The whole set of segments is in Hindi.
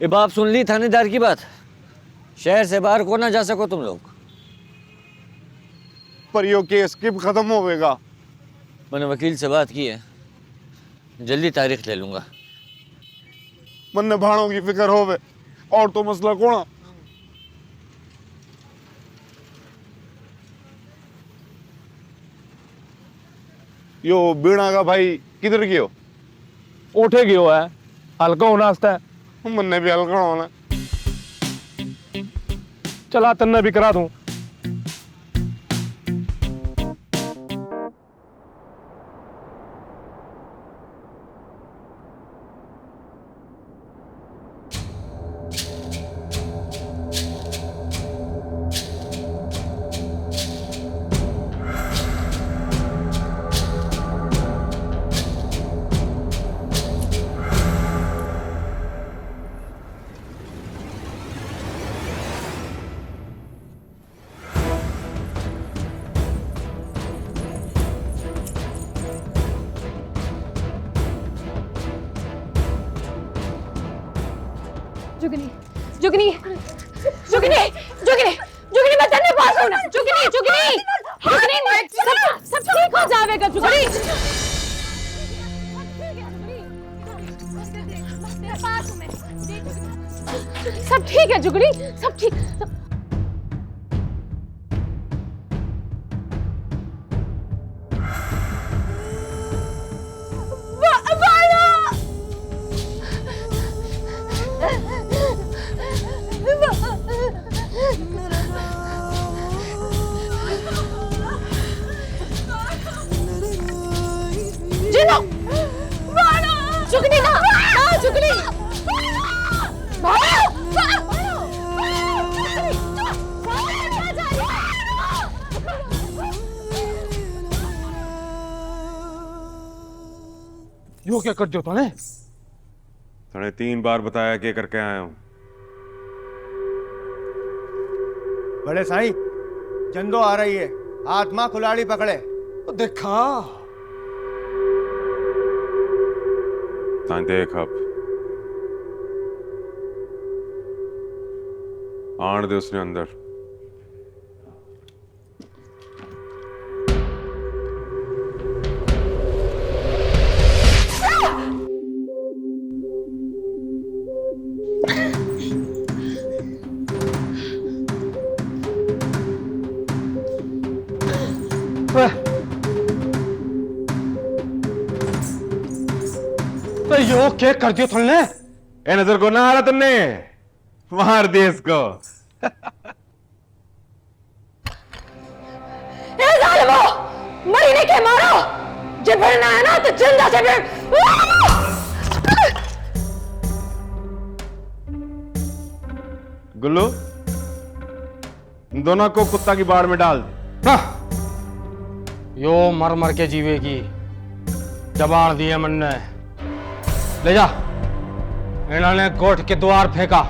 ये बाप सुन ली थानेदार की बात। शहर से बाहर को ना जा सको तुम लोग। पर यो केस कब खत्म होवेगा? मैंने वकील से बात की है, जल्दी तारीख ले लूंगा। मन ने भाणों की फिक्र होवे और तो मसला कोना। यो बीणा का भाई किधर गयो? उठे गयो है, हल्का होना वास्ते। मन ने भी हल्का होना। चला तन्ने भी करा दूं। जुगनी जुगनी जुगनी जुगनी जुगनी मैं तेरे पास हूं ना। जुगनी जुगनी जुगनी सब ठीक हो जाएगा। जुगनी सब ठीक है। जुगनी सब ठीक। जुगनी ना जुगनी यो क्या कर दियो तूने? तने 3 बार बताया कि करके आया हूं। बड़े साईं, चंदो आ रही है, हाथ मां कुलाड़ी पकड़े। तो देखा ता देख अब आण दे उसने अंदर। तो यो क्या कर दियो तूने? ए नजर को ना आ रहा तुमने? मार दे इसको। ए जालिमो, मरीने के मारो। जब भिड़ना है ना तो जिंदा से भिड़। गुल्लू, इन दोनों को कुत्ता की बाड़ में डाल दे। हाँ। यो मर मर के जीवेगी, जबान दी है मन ने। ले जा। इन्होंने कोर्ट के द्वार फेंका।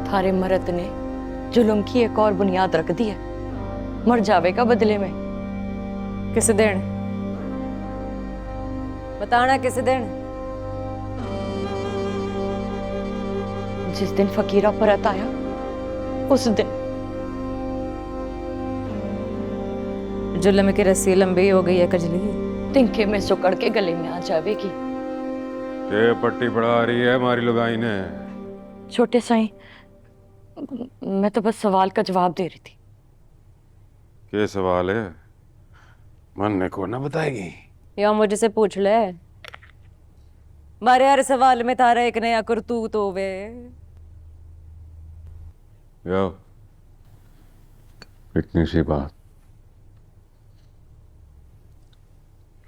थारे मरद ने जुल्म की एक और बुनियाद रख दी है। मर जावेगा बदले में। किस दिन बताना, किस दिन? जिस दिन फकीरा परत आया उस दिन। जुल्म की रस्सी लंबी हो गई है कजली, तिनके में सुकड़ के गले में आ जावेगी। ये पट्टी पड़ा रही है हमारी लुगाई ने। छोटे साईं, मैं तो बस सवाल का जवाब दे रही थी। क्या सवाल है? मन ने को ना बताएगी। या मुझसे पूछ ले। मारे हर सवाल में तारा एक नया करतूत होवे। यो, इतनी सी बात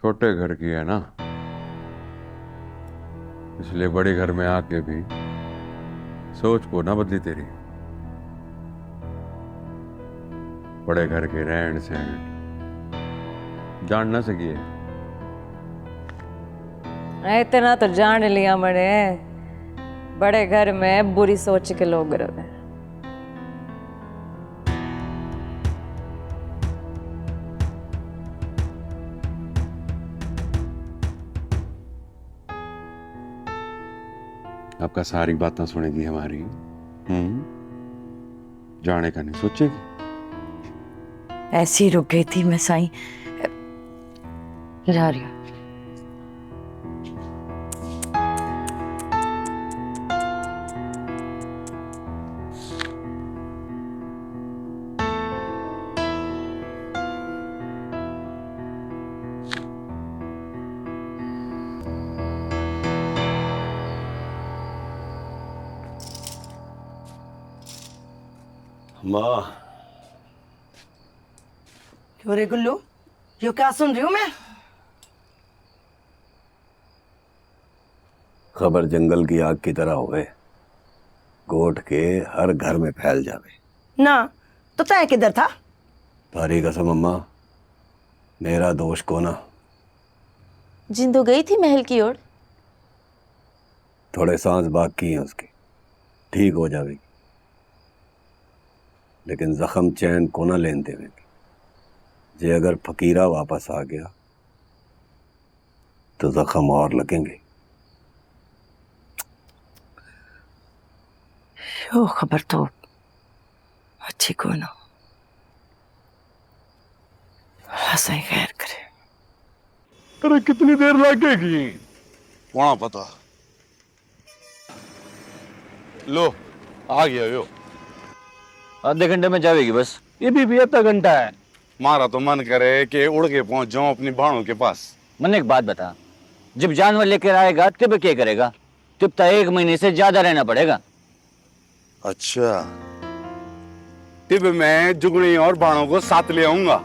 छोटे घर की है ना, इसलिए बड़े घर में आके भी सोच को ना बदली तेरी। बड़े घर के रहन सहन जान ना सकी है, इतना तो जान लिया मैंने, बड़े घर में बुरी सोच के लोग रहे। आपका सारी बातें सुनेगी हमारी। जाने का नहीं सोचेगी। ऐसी ही रुक गई थी मैं साईं, जा रही हूँ। माँ, क्यों रे गुल्लू, यो क्या सुन रही हूँ मैं? खबर जंगल की आग की तरह होवे, गोठ के हर घर में फैल जावे। ना तो तय किधर था? थारी कसम अम्मा, मेरा दोष को ना। जिंदो गई थी महल की ओर। थोड़े सांस बाकी हैं उसकी, ठीक हो जावेगी, लेकिन जख्म चैन को ना लेन देवेगी। जे अगर फकीरा वापस आ गया तो जख्म और लगेंगे। यो खबर तो अच्छी को ना, सही खैर करे। अरे कितनी देर लगेगी? वहां पता। लो आ गया यो। आधे घंटे में जाएगी बस। ये भी आधा घंटा है। मारा तो मन करे कि उड़ के पहुंच जाऊं अपनी भाणों के पास। मन एक बात बता, जब जानवर लेकर आएगा तब क्या करेगा? तब तो 1 महीने से ज्यादा रहना पड़ेगा। अच्छा, तब मैं जुगनी और भाणों को साथ ले आऊंगा।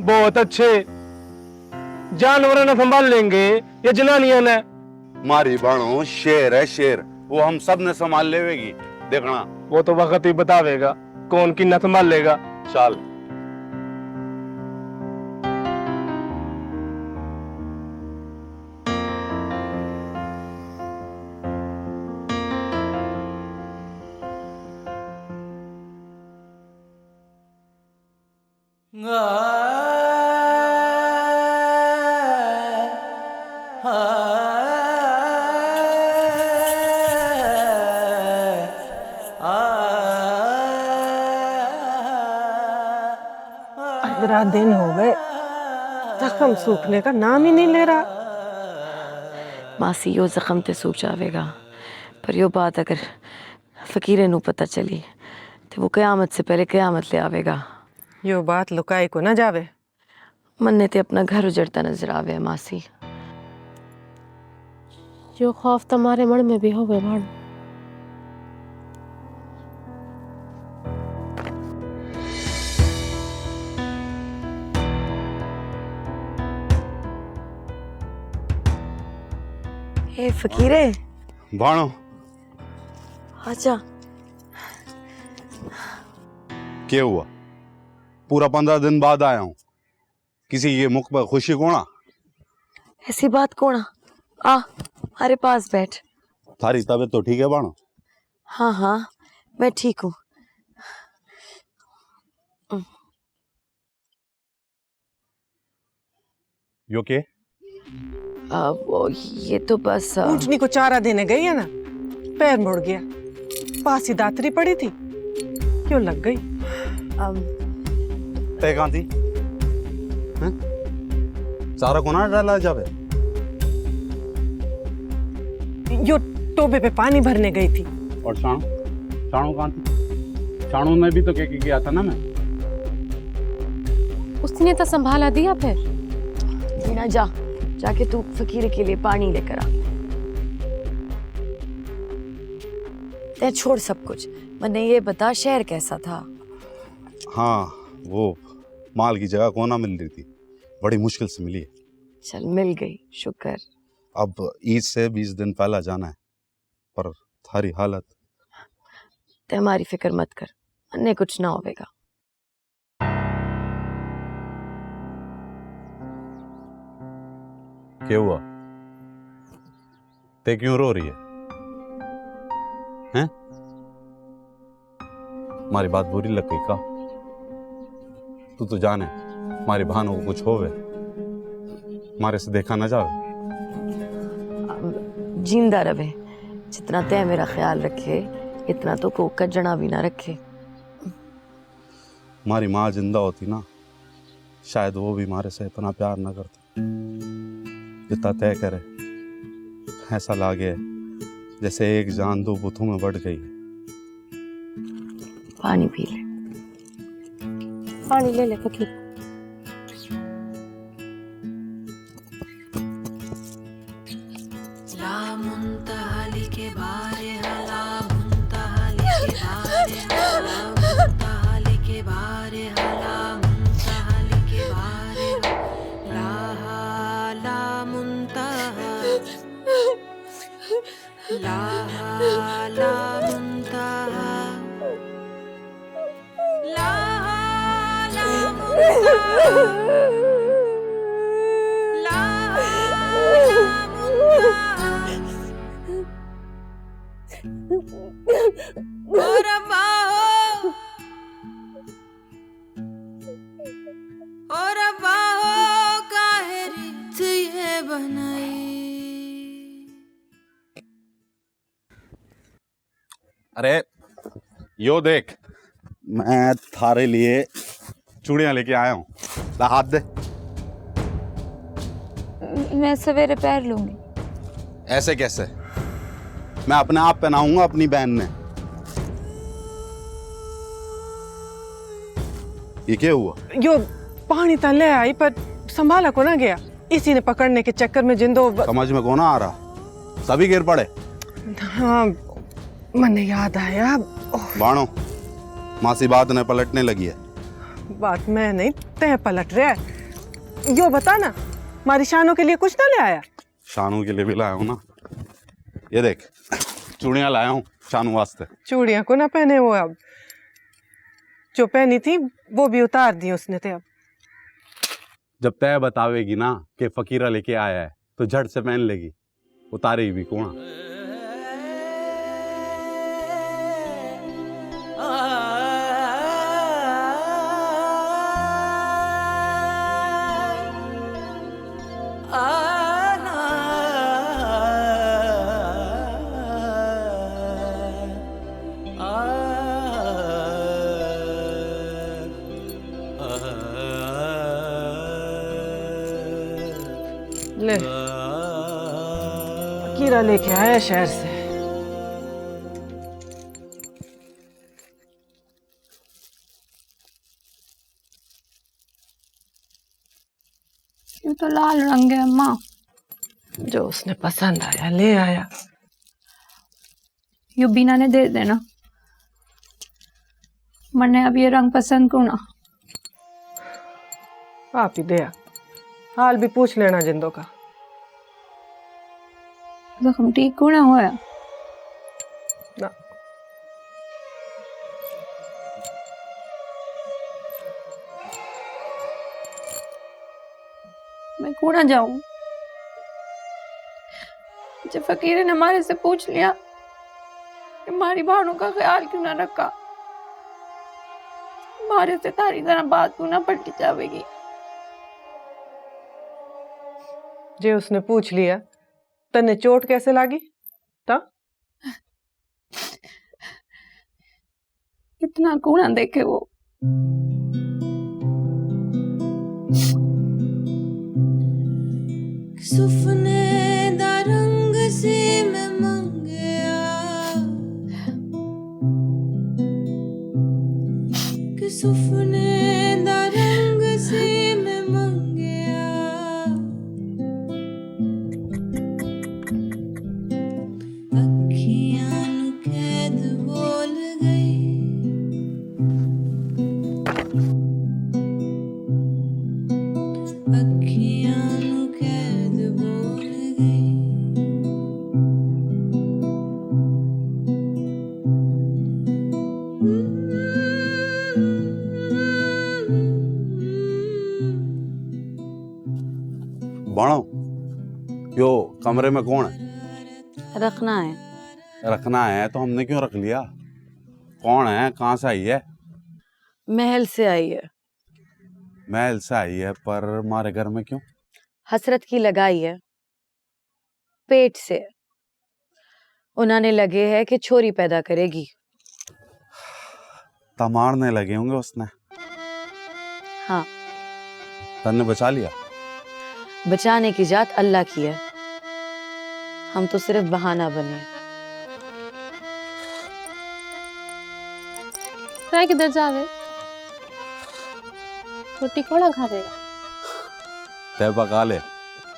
बहुत अच्छे। जानवर न संभाल लेंगे या जनानियां ने? मारी भाणों शेर है शेर, वो हम सब ने संभाल लेवेगी, देखना। वो तो वक्त ही बतावेगा कौन की न संभाल लेगा। चल। रात दिन हो गए, जख्म सूखने का नाम ही नहीं ले रहा। मासी यो जख्म ते सूख जावेगा, पर यो बात अगर फकीरे नू पता चली तो वो कयामत से पहले कयामत ले आवेगा। यो बात लुकाई को ना जावे। मन्ने ते अपना घर उजड़ता नजर आवे मासी। जो खौफ तुम्हारे मन में भी हो गए भाण। ए फकीरे, भाणों आजा। क्या हुआ? पूरा 15 दिन बाद आया हूं, किसी के मुख पर खुशी कोना? ऐसी बात कोना, आ हमारे पास बैठ। थारी तबीयत तो ठीक है भाणों? हाँ हाँ मैं ठीक हूँ। यो के? वो ये तो बस ऊँटनी को चारा देने गई है ना, पैर मुड़ गया, पास ही दातरी पड़ी थी, क्यों लग गई? तय कहाँ थी? सारा को ना डाला जावे? यो टोबे पे पानी भरने गई थी। और शाणू? शाणू कहाँ थी? शाणू ने भी तो क्या किया था ना मैं? उसने तो संभाला दिया फिर। मीना जा, जाके तू फकीर के लिए पानी लेकर आ। ते छोड़ सब कुछ, मैंने ये बता शहर कैसा था? हाँ, वो माल की जगह कोना मिल रही थी, बड़ी मुश्किल से मिली है। चल मिल गई, शुक्र। अब ईद से 20 दिन पहला जाना है, पर थारी हालत। ते हमारी फिक्र मत कर, मन्ने कुछ ना होवेगा। क्या हुआ? ते क्यों रो रही है? हैं? हमारी बात बुरी लग गई का? तू तो जाने हमारी बहनों को कुछ होवे, हमारे से देखा न जावे। जिंदा रहे, जितना तय मेरा ख्याल रखे इतना तो को कजड़ा भी ना रखे। हमारी माँ जिंदा होती ना, शायद वो भी हमारे से इतना प्यार ना करती जितना तय करे। ऐसा लागे जैसे एक जान दो बुतों में बढ़ गई है। पानी पी ले, पानी ले ले फकीर। अरे यो देख, मैं थारे लिए चूड़ियां लेके आया हूँ, ला हाथ दे। मैं सवेरे पैर लूंगी। ऐसे कैसे? मैं अपने आप पहनाऊंगा अपनी बहन ने। ये क्या हुआ? यो पानी तो ले आई पर संभाला को ना गया, इसी ने पकड़ने के चक्कर में जिंदो समझ में को ना आ रहा, सभी गिर पड़े। हाँ मने याद आया। बाणो, मासी बात ने पलटने लगी है। बात मैं नहीं, तय पलट रहा है। यो बता ना, हमारी शानों के लिए कुछ ना ले आया? शानू के लिए भी लाया हूँ ना, ये देख चूड़ियां लाया हूँ शानू वास्ते। चूड़ियां को ना पहने वो, अब जो पहनी थी वो भी उतार दी उसने। ते अब जब तय बतावेगी ना कि फकीरा लेके आया है तो झट से पहन लेगी, उतारेगी भी कौन? ले कीरा लेके आया शहर से। ये तो लाल रंग है अम्मा। जो उसने पसंद आया ले आया। यो बीना ने दे देना, मने अब ये रंग पसंद को ना। आप ही दे, हाल भी पूछ लेना जिंदों का। जख्म ठीक को ना होया ना। मैं को ना जाऊं? जब फकीर ने हमारे से पूछ लिया कि हमारी बहनों का ख्याल क्यों ना रखा, हमारे से तारी तरह बात क्यों ना पलटी जाएगी। जे उसने पूछ लिया तने चोट कैसे लागी? ता इतना कौन देखे वो। सुफने दा रंग से मैं मंगया कि सुफने दा रंग से मैं मंगया अखियां नू कैद बोल गई अखियां नू कैद बोल गई बाणो, यो कमरे में कौन है? रखना है। रखना है तो हमने क्यों रख लिया? कौन है, कहाँ से आई है? महल से आई है। महल से आई है पर हमारे घर में क्यों? हसरत की लगाई है, पेट से। उन्होंने लगे है कि छोरी पैदा करेगी। मारने लगे होंगे उसने। हाँ, तन्ने बचा लिया। बचाने की जात अल्लाह की है, हम तो सिर्फ बहाना बने। तय किधर जावे? रोटी कौन खावेगा? तय पका ले,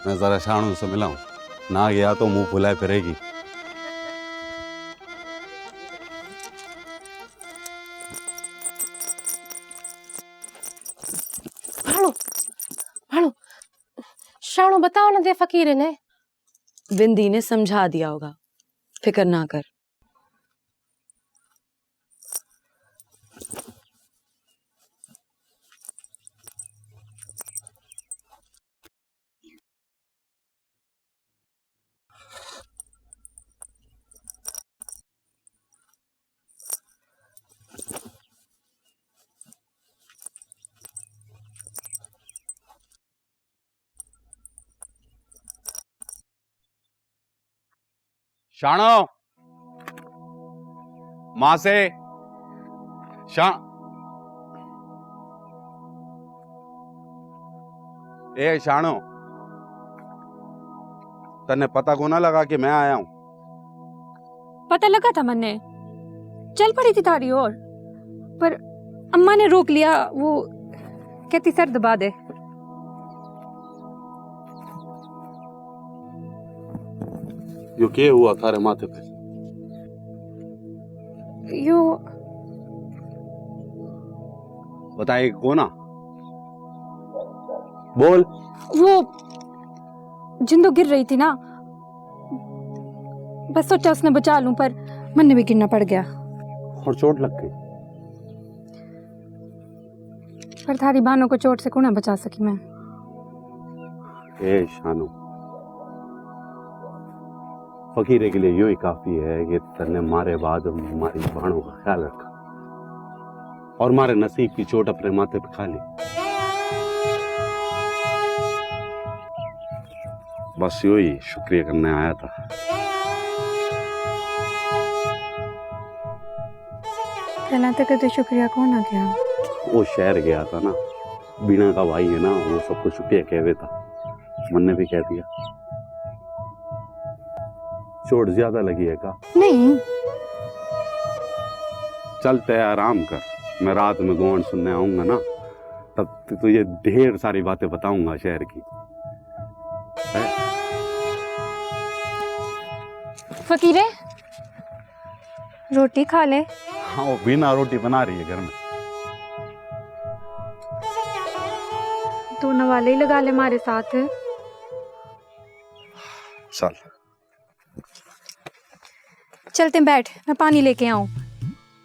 मैं जरा शानू से मिलाऊं। ना गया तो मुंह फुलाए फिरेगी। भाड़ो भाड़ो, शानू बताओ ना दे फकीर ने। बिंदी ने समझा दिया होगा, फिक्र ना कर। शानो, माँ से ए शानो, तन्ने पता को ना लगा कि मैं आया हूं? पता लगा था मैंने, चल पड़ी थी तारी और, पर अम्मा ने रोक लिया। वो कहती सर दबा दे। यो क्या हुआ थारे माथे पे? यो बताए को ना, बोल। वो जिंदो गिर रही थी ना, बस सोचा उसने बचा लूं, पर मन भी गिरना पड़ गया और चोट लग गई। पर थारी बहनों को चोट से कौन बचा सकी मैं। ए शानो, फकीरे के लिए यो ही काफी है कि तन्ने मारे बाद हमारी बहनों का ख्याल रखा और हमारे नसीब की चोट अपने माथे पे खा ली। बस यो ही शुक्रिया करने आया था। कहना तक तो शुक्रिया कौन आ गया? वो शहर गया था ना, बीना का भाई है ना, वो सबको शुक्रिया कह देता। मन ने भी कह दिया। चोट ज्यादा लगी है का? नहीं, चलते आराम कर, मैं रात में गोंड सुनने आऊंगा ना, तब तुझे ढेर सारी बातें बताऊंगा शहर की। फकीरे रोटी खा ले। हाँ, वो बिना रोटी बना रही है घर में। तो नवाले ही लगा ले हमारे साथ। चल चलते बैठ, मैं पानी लेके आऊं।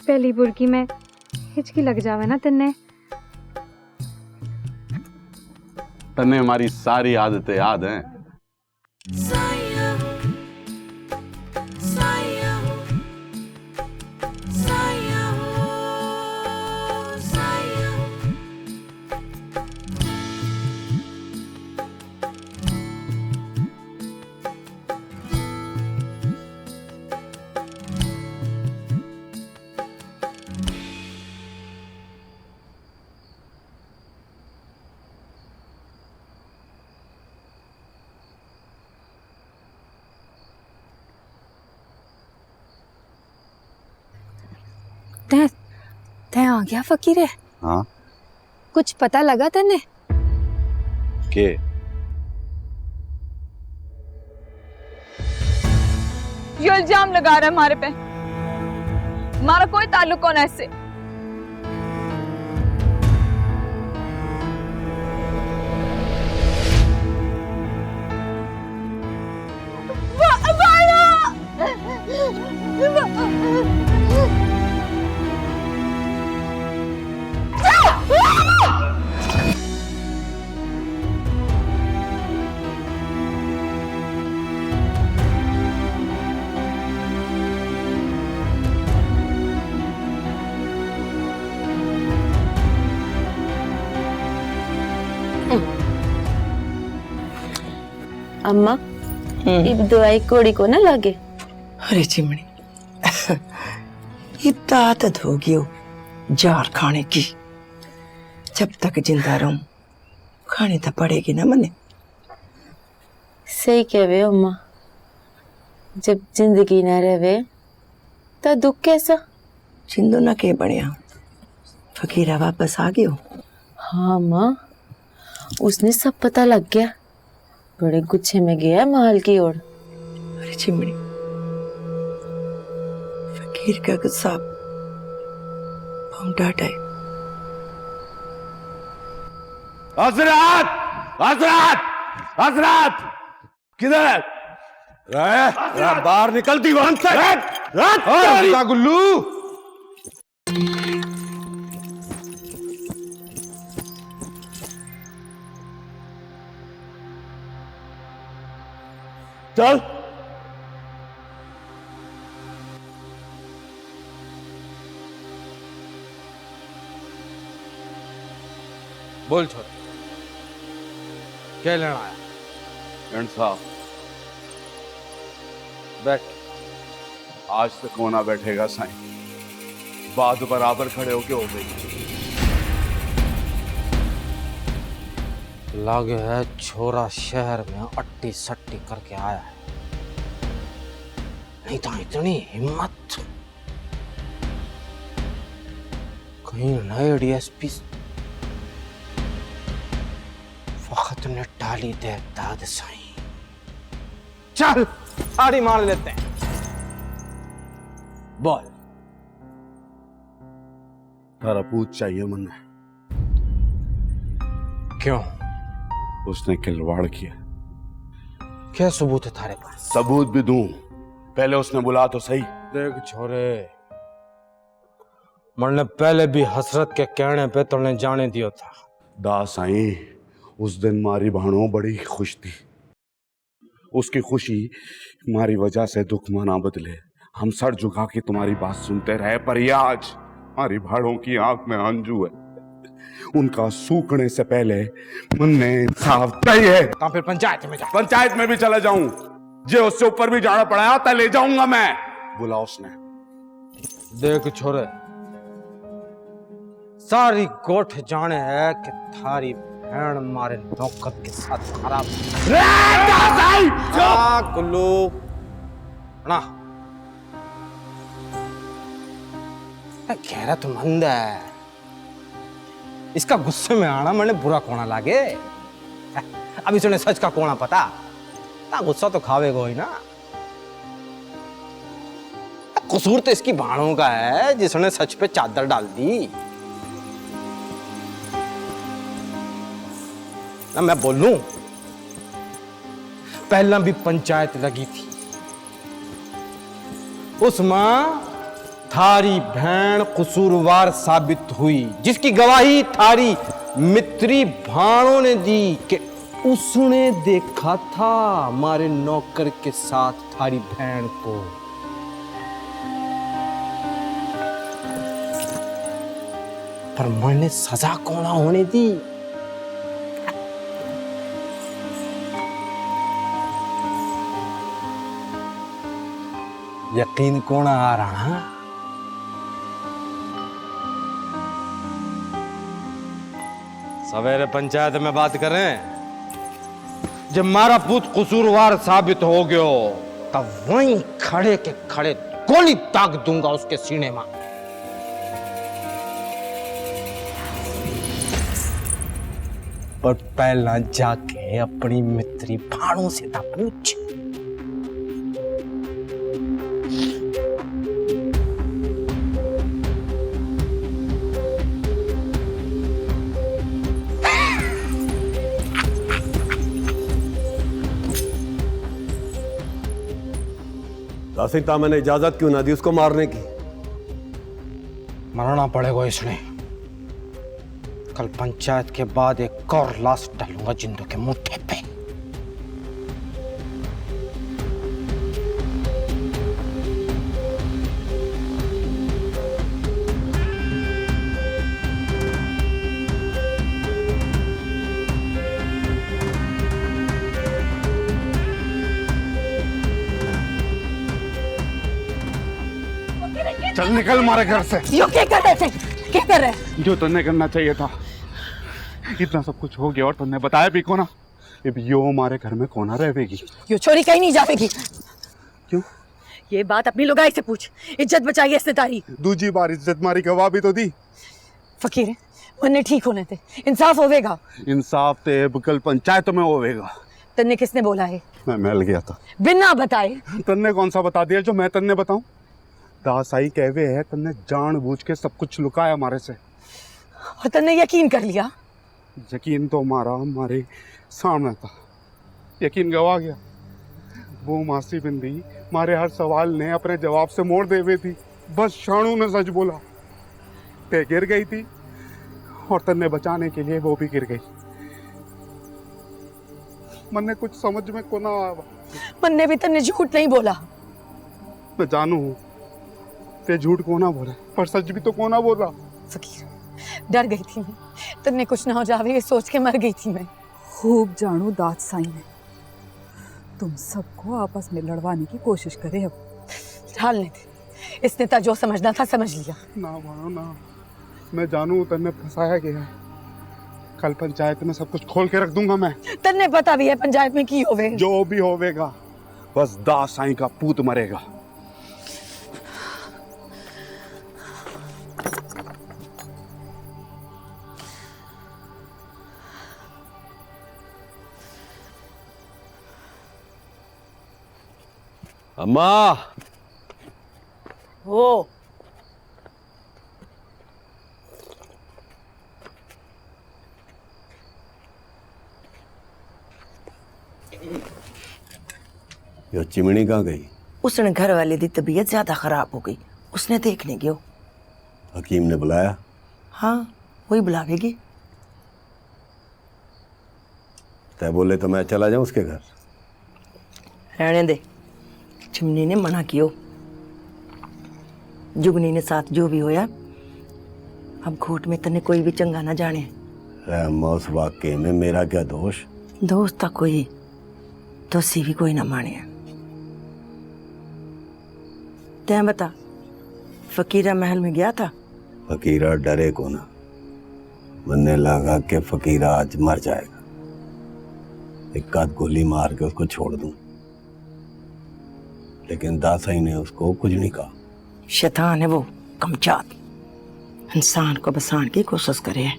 पहली बुरकी में हिचकी लग जावे ना तन्ने। तन्ने हमारी सारी आदतें याद हैं। तै आ गया फकीरे। हाँ, कुछ पता लगा तन्ने? के ये इल्जाम लगा रहा है हमारे पे, हमारा कोई ताल्लुक कौन है इससे? अम्मा इब दवाई कोड़ी को ना लगे। अरे चिमनी इतना आदत हो गई हो जार खाने की, जब तक जिंदा रहूं खानी तो पड़ेगी ना मने। सही कह रहे हो अम्मा, जब जिंदगी ना रहे तो दुख कैसा। जिंदो ना के बढ़िया फकीरा वापस आ गयो। हाँ अम्मा, उसने सब पता लग गया, बड़े गुच्छे में गया महल की ओर। अरे चिमनी फकीर का गुस्सा हम डाटा है। हजरत हजरत हजरत किधर है? बाहर निकलती वहां से गुल्लू चल। बोल छोटे, क्या लेना आया? एंड साहब बैठ। आज तक होना बैठेगा साईं, बात बराबर खड़े होके हो गई। लागे है छोरा शहर में अट्टी सट्टी करके आया है, नहीं तो इतनी हिम्मत कहीं नए डीएसपी वक्त ने टाली दे दाद साईं। चल ताड़ी मार लेते हैं। बोल, तारा पूछ चाहिए मन। क्यों? उसने खिलवाड़ किया। क्या सबूत है थारे पास? सबूत भी दूं, पहले उसने बुला तो सही। देख छोरे, मैंने पहले भी हसरत के कहने पे तुमने जाने दिया था। दा साईं, उस दिन मारी भाणो बड़ी खुश थी, उसकी खुशी हमारी वजह से दुख मना बदले। हम सर झुका के तुम्हारी बात सुनते रहे, पर ये आज हमारी भाड़ों की आंख में आंजू है। उनका सूखने से पहले मन ने इंसाफ तय है। तो फिर पंचायत में जा। पंचायत में भी चला जाऊं, जो उससे ऊपर भी जाना पड़ा तो ले जाऊंगा मैं। बुला उसने। देख छोरे, सारी गोठ जाने है कि थारी बहन मारे नौकर के साथ खराब। कुल्लू ना गहरा तो मंद है, इसका गुस्से में आना मैंने बुरा कोना लागे। अब इसने सच का कोना पता, ना गुस्सा तो खावेगा ही ना। कसूर तो इसकी भाणों का है जिसने सच पे चादर डाल दी ना। मैं बोलूं, पहला भी पंचायत लगी थी, उसमें थारी बहन कसूरवार साबित हुई, जिसकी गवाही थारी मित्री भाणों ने दी कि उसने देखा था हमारे नौकर के साथ थारी बहन को। पर मैंने सजा कौन होने दी। यकीन कौन आ रहा? सवेरे पंचायत में बात करें, जब मारा पूत कसूरवार साबित हो गयो तब वहीं खड़े के खड़े गोली दाग दूंगा उसके सीने में। पर पहला जाके अपनी मित्री भाणों से था पूछ। तासिता मैंने इजाजत क्यों ना दी उसको मारने की? मरना पड़ेगा इसने। कल पंचायत के बाद एक और लाश डालूंगा जिंदों के मुट्ठे पे। चल निकल हमारे घर से। यो क्या कर रहे थे? क्या कर रहे? जो तुमने करना चाहिए था। इतना सब कुछ हो गया और तुमने बताया भी को ना। अब यो हमारे घर में कौन रहेगी? यो छोरी कहीं नहीं जाएगी। क्यों? ये बात अपनी लुगाई से पूछ। इज्जत बचाई इसने तारी। दूजी बार इज्जत मारी गवाह भी तो दी। फकीर मन्ने ठीक होने थे, इंसाफ होवेगा। इंसाफ ते कल पंचायत में होवेगा। तन्ने किसने बोला है? मैं मिल गया था बिना बताए। तन्ने कौन सा बता दिया जो मैं तन्ने बताऊं? दासाई कहवे है तन्ने जानबूझ के सब कुछ लुकाया हमारे से। और तन्ने यकीन कर लिया? यकीन तो हमारे सामने था। यकीन गवा गया। वो मासी बिंदी हमारे हर सवाल ने अपने जवाब से मोड़ दे हुए थी। बस शाणू ने सच बोला। ते गिर गई थी और तन्ने बचाने के लिए वो भी गिर गई। मन्ने कुछ समझ में को ना आवा। मन्ने भी तन्ने झूठ नहीं बोला। मैं जानू हूँ ते झूठ को ना बोला, पर सच भी तो को ना बोला। फकीर डर गई थी मैं, तन्ने कुछ ना हो जावे ये सोच के मर गई थी मैं। खूब जानू दाद साई ने तुम सबको आपस में लड़वाने की कोशिश करे। अब ढालने थे, इसने तो जो समझना था समझ लिया। ना मानो ना, मैं जानू तन्ने फंसाया गया है। कल पंचायत में सब कुछ खोल के रख दूंगा मैं। तन्ने पता भी है पंचायत में की होवे। जो भी होवेगा बस दास साईं का पूत मरेगा। अम्मा ओ यो चिमनी कहाँ गई? उसने घर वाले दी तबीयत ज्यादा खराब हो गई, उसने देखने गयो। हकीम ने बुलाया? हाँ वही बुलावेगी। तय बोले तो मैं चला जाऊं उसके घर। रहने दे, चिमनी ने मना कियो। जुगनी ने साथ जो भी होया, अब घोट में तने कोई भी चंगा ना जाने। अम्मा उस वाक्य में मेरा क्या दोष? दोस्त था कोई, दोषी भी कोई ना माने। तैं बता, फकीरा महल में गया था? फकीरा डरे को ना, मनने लगा कि फकीरा आज मर जाएगा। एक आध गोली मार के उसको छोड़ दूं, लेकिन दासाई ने उसको कुछ नहीं कहा। शैतान है वो, कमचात, इंसान को बसाने की कोशिश करे।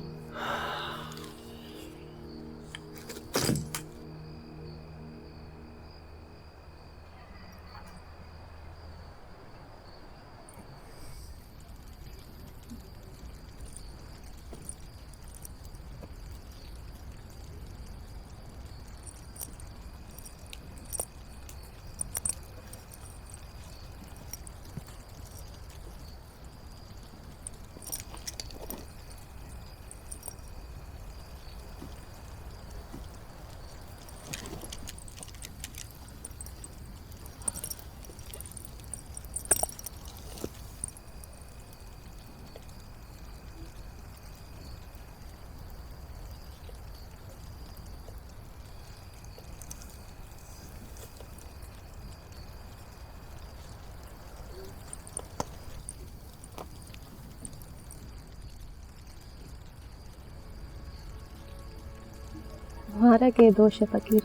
हमारा के दोष है फकीर,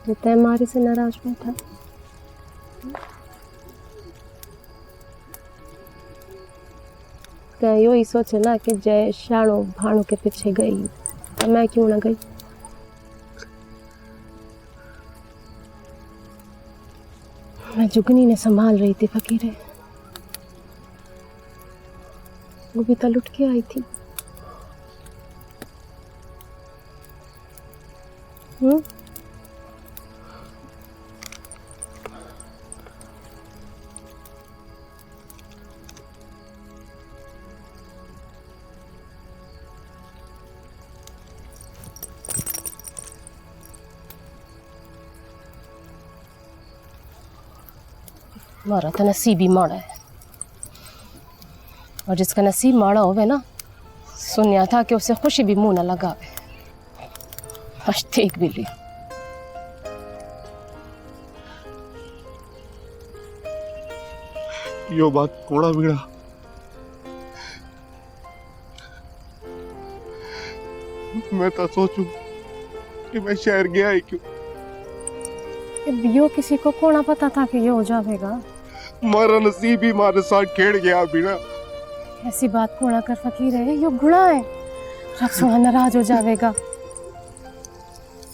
जो तय मारे से नाराज बैठा। क्या यो ही सोचे ना कि जय शाणो भाणो के पीछे गई तो मैं क्यों ना गई। मैं जुगनी ने संभाल रही थी फकीरे, वो भी तो लुट के आई थी। मारा तो नसीब ही माड़ा है, और जिसका नसीब माड़ा होवे ना, सुनिया था कि उसे खुशी भी मुंह न लगावे। आज देख भी ली। यो बात कोड़ा बिगड़ा। मैं तो सोचूं कि मैं शहर गया ही क्यों। यो किसी को कोना पता था कि ये हो जाएगा। मारा नसीब ही मारे साथ खेड़ गया बिना। ऐसी बात कोना कर फकीर है, यो गुणा है। रब सुहा नाराज हो जाएगा।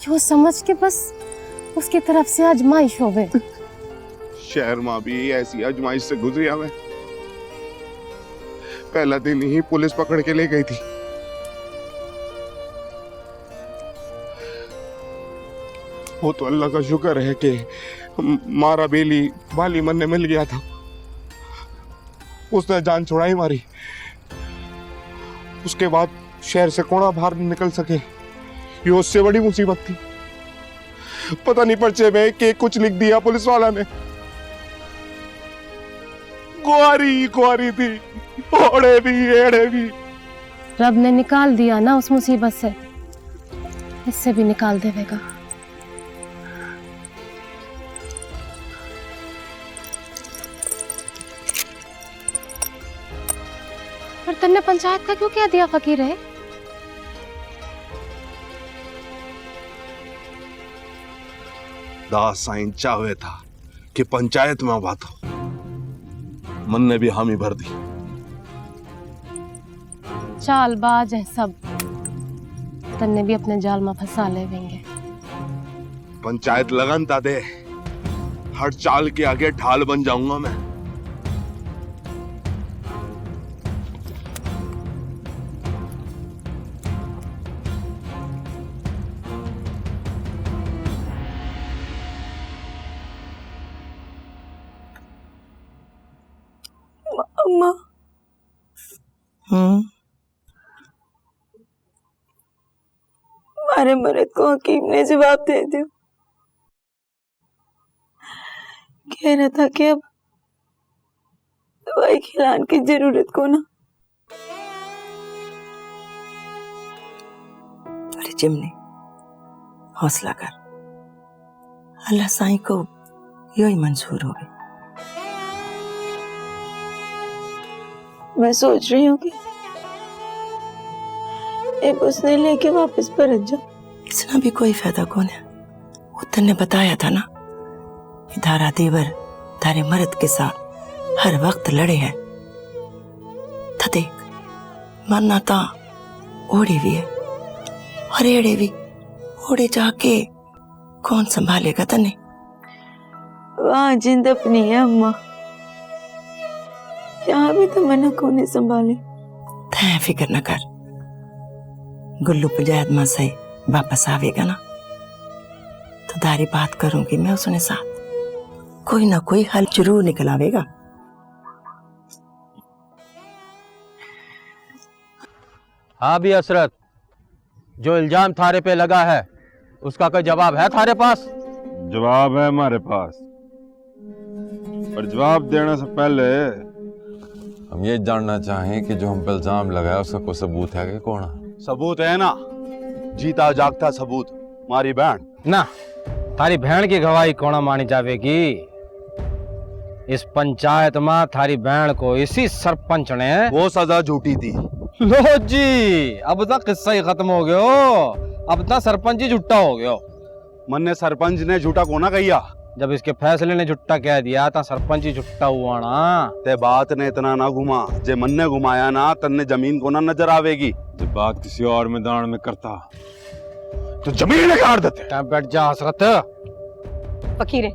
यो समझ के बस उसकी तरफ से आजमाइश होवे। शहर मां भी ऐसी आजमाइश से गुजरिया मैं। पहला दिन ही पुलिस पकड़ के ले गई थी। वो तो अल्लाह का शुक्र है कि मारा बेली वाली मन ने मिल गया था। उसने जान छुड़ाई मारी। उसके बाद शहर से कोड़ा बाहर निकल सके, ये उससे बड़ी मुसीबत थी। पता नहीं पर्चे में कि कुछ लिख दिया पुलिस वाला ने। कुआरी कुआरी थी, ओढ़े भी एड़े भी। रब ने निकाल दिया ना उस मुसीबत से, इससे भी निकाल देगा। पर तुमने पंचायत का क्यों कह दिया फकीर है? दास साईं चाहे था कि पंचायत में बात हो। मन ने भी हामी भर दी। चालबाज है सब, तन्ने भी अपने जाल में फंसा लेंगे। पंचायत लगनता दे, हर चाल के आगे ढाल बन जाऊंगा मैं। अम्मा। मारे मरद को हकीम ने जवाब दे दिया। कह रहा था कि अब दवाई खिलाने की जरूरत को ना। अरे चिमनी, हौसला कर। अल्लाह साईं को यही मंजूर हो गई। मैं सोच रही हूँ कि एक उसने लेके वापस परत जा। इसना भी कोई फायदा कौन है। उत्तर ने बताया था ना कि धारा देवर तारे मर्द के साथ हर वक्त लड़े हैं। था देख, मरना था ओढ़े भी है और एड़े भी। ओढ़े जाके कौन संभालेगा तने? वहाँ जिंद अपनी है अम्मा, यहाँ भी तो मना को नहीं संभाले। तै फिक्र न कर, गुल्लू पंचायत में से वापस आवेगा ना तो दारी बात करूंगी मैं उसने साथ। कोई ना कोई हल जरूर निकल आवेगा। हाँ भी हसरत, जो इल्जाम थारे पे लगा है उसका कोई जवाब है थारे पास? जवाब है हमारे पास, पर जवाब देने से पहले हम ये जानना चाहें कि जो हम पे इल्जाम लगाया उसका कोई सबूत है कि कौन? सबूत है ना, जीता जागता सबूत। मारी बहन ना, थारी बहन की गवाही कौन मानी जावेगी? इस पंचायत में थारी बहन को इसी सरपंच ने वो सजा झूठी थी। लो जी, अब तक किस्सा ही खत्म हो गयो। अब तक सरपंच ही झूठा हो गयो। मन ने सरपंच ने झूठा कोना कहिया? जब इसके फैसले ने झूठा कह दिया तो सरपंच ही झूठा हुआ ना। ते बात ने इतना ना घुमा, जे मन ने घुमाया ना तन्ने जमीन को ना नजर आवेगी। जब बात किसी और मैदान में करता तो जमीन काट देते। बैठ जा हसरत। फकीर है,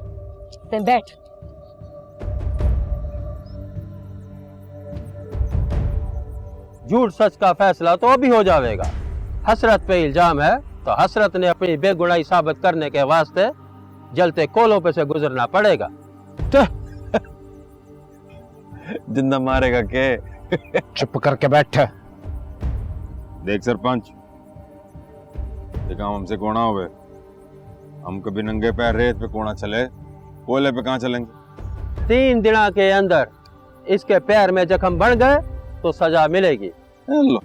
ते बैठ। झूठ सच का फैसला तो अभी हो जाएगा। हसरत पे इल्जाम है तो हसरत ने अपनी बेगुनाही साबित करने के वास्ते जलते कोलों पे से गुजरना पड़ेगा। जिंदा मारेगा के? चुप करके बैठ। देख सरपंच, ये काम हमसे कोना हुए। हम कभी नंगे पैर रेत पे कोना चले, कोले पे कहाँ चलेंगे? 3 दिनों के अंदर इसके पैर में जख्म बन गए तो सजा मिलेगी। लो,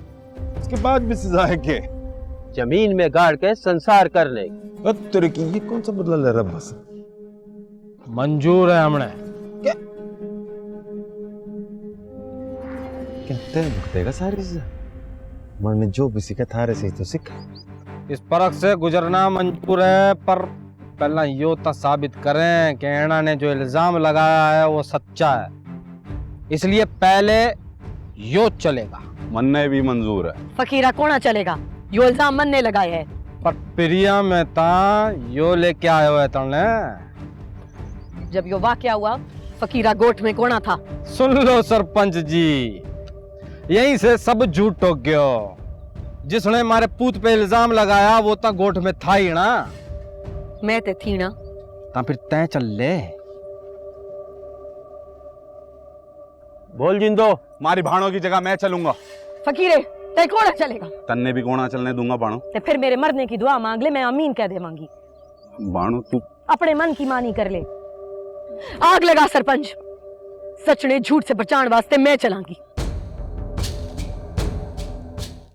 इसके बाद भी सजा है के? जमीन में गाड़ के संसार करने की। तेरे की ये कौन सा बदला ले रहा? बस मंजूर है हमने। क्या? क्या तय भुगतेगा सारी से? मरने जो भी सीखा थारे से ही तो सीखा। इस परख से गुजरना मंजूर है, पर पहला यो तो साबित करें कि ऐना ने जो इल्जाम लगाया है वो सच्चा है। इसलिए पहले यो चलेगा। मन्ने भी मंजूर है। फकीरा कोना चलेगा, यो इल्जाम मनने लगाए है। पर प्रिया में ता यो लेके आयो है तने। जब यो वाकया हुआ फकीरा गोठ में कोना था। सुन लो सरपंच जी, यहीं से सब झूठ हो गयो। जिसने मारे पूत पे इल्जाम लगाया वो तो गोठ में था ही ना। मैं ते थी ना। ता फिर तय चल ले। बोल जिंदो, मारी भाणों की जगह मैं चलूंगा। फकीरे ते कोना चलेगा? तन्ने भी कोना चलने दूंगा बाणो। ते फिर मेरे मरने की दुआ मांग ले, मैं आमीन कह दे मांगी। बाणो तू अपने मन की मानी कर ले। आग लगा सरपंच, सच ने झूठ से बचाने वास्ते मैं चलांगी।